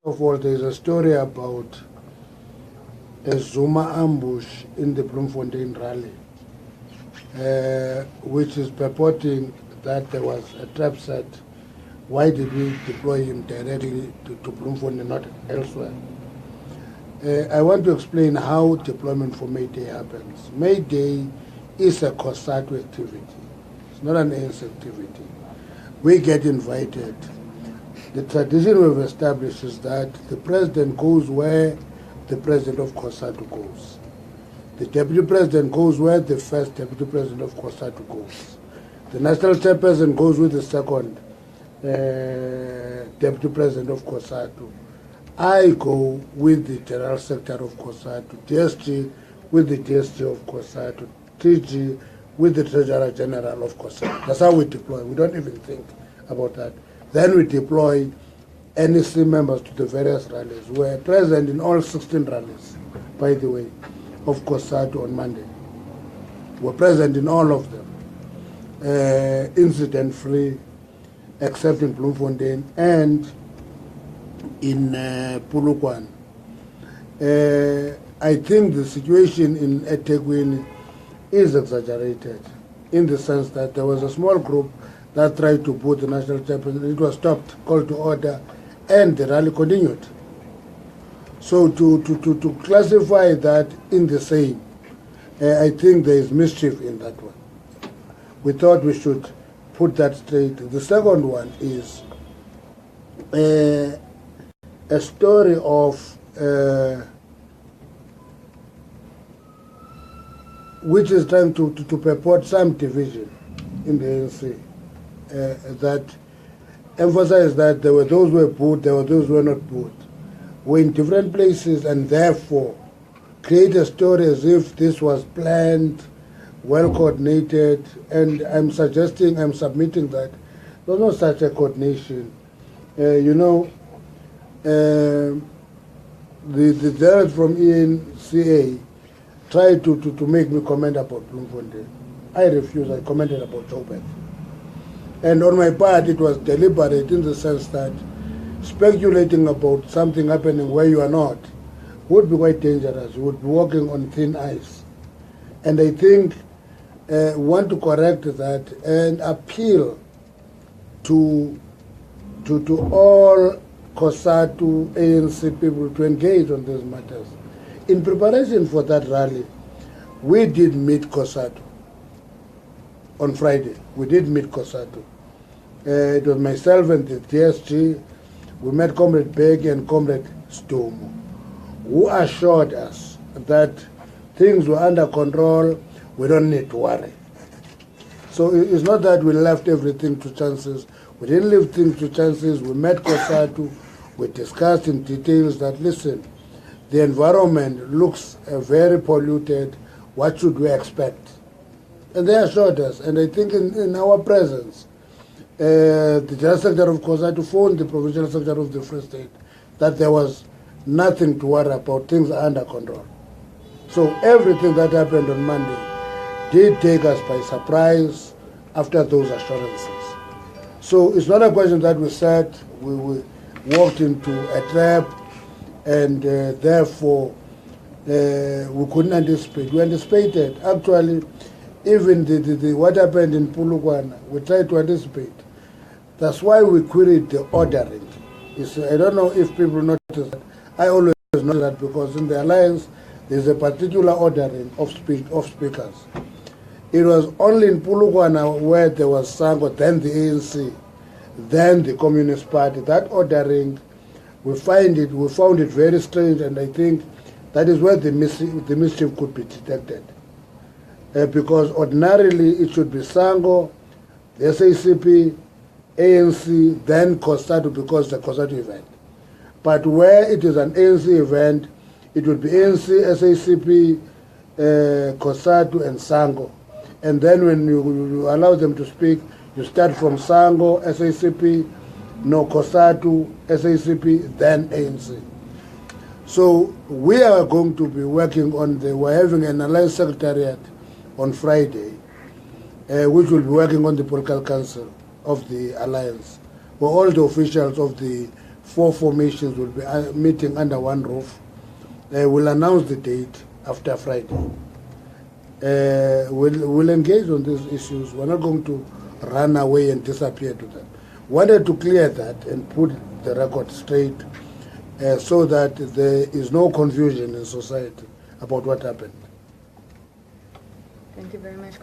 Of all, there's a story about a Zuma ambush in the Bloemfontein rally, which is purporting that there was a trap set. Why did we deploy him directly to Bloemfontein, not elsewhere? I want to explain how deployment for May Day happens. May Day is a COSATU activity. It's not an ANC activity. We get invited. The tradition we've established is that the president goes where the president of COSATU goes. The deputy president goes where the first deputy president of COSATU goes. The national chairperson goes with the second deputy president of COSATU. I go with the general secretary of COSATU, DSG with the DSG of COSATU, TG with the treasurer general of COSATU. That's how we deploy. We don't even think about that. Then we deploy NEC members to the various rallies. We were present in all 16 rallies, by the way, of COSATU on Monday. We're present in all of them, incident-free, except in Bloemfontein and in Polokwane. I think the situation in eThekwini is exaggerated in the sense that there was a small group that tried to put the national chairperson. It was stopped, called to order, and the rally continued. So to classify that in the same, I think there is mischief in that one. We thought we should put that straight. The second one is a story of which is trying to purport some division in the ANC that emphasize that there were those who were booed, there were those who were not booed. We're in different places and therefore create a story as if this was planned, well coordinated, and I'm submitting that there's no such a coordination. The journalist from ENCA tried to make me comment about Bloemfontein. I refused. I commented about Joburg. And on my part, it was deliberate in the sense that speculating about something happening where you are not would be quite dangerous. You would be walking on thin ice. And I think we want to correct that and appeal to all COSATU, ANC people to engage on these matters. In preparation for that rally, we did meet COSATU on Friday. We did meet COSATU. It was myself and the DSG. We met Comrade Beg and Comrade Stomo, who assured us that things were under control. We don't need to worry. So it's not that we left everything to chances. We didn't leave things to chances. We met COSATU. We discussed in details that, listen, the environment looks very polluted. What should we expect? And they assured us. And I think in our presence, the General Secretary of COSATU phoned the Provincial Secretary of the Free State that there was nothing to worry about. Things are under control. So everything that happened on Monday did take us by surprise after those assurances. So it's not a question that we said we walked into a trap and therefore we couldn't anticipate. We anticipated. Actually, even the what happened in Polokwane, we tried to anticipate. That's why we queried the ordering. I don't know if people notice that. I always know that because in the alliance, there's a particular ordering of speakers. It was only in Polokwane where there was Sango, then the ANC, then the Communist Party. That ordering, we found it very strange, and I think that is where the mischief could be detected. Because ordinarily it should be Sango, the SACP, ANC, then COSATU because the COSATU event. But where it is an ANC event, it would be ANC, SACP, COSATU, and Sango. And then when you allow them to speak, you start from Sango, SACP, no COSATU, SACP, then ANC. So we are going to be working on we're having an alliance secretariat on Friday, which will be working on the political council of the alliance, where all the officials of the 4 formations will be meeting under one roof. We'll announce the date after Friday. We'll engage on these issues. We're not going to run away and disappear to them. Wanted to clear that and put the record straight so that there is no confusion in society about what happened. Thank you very much.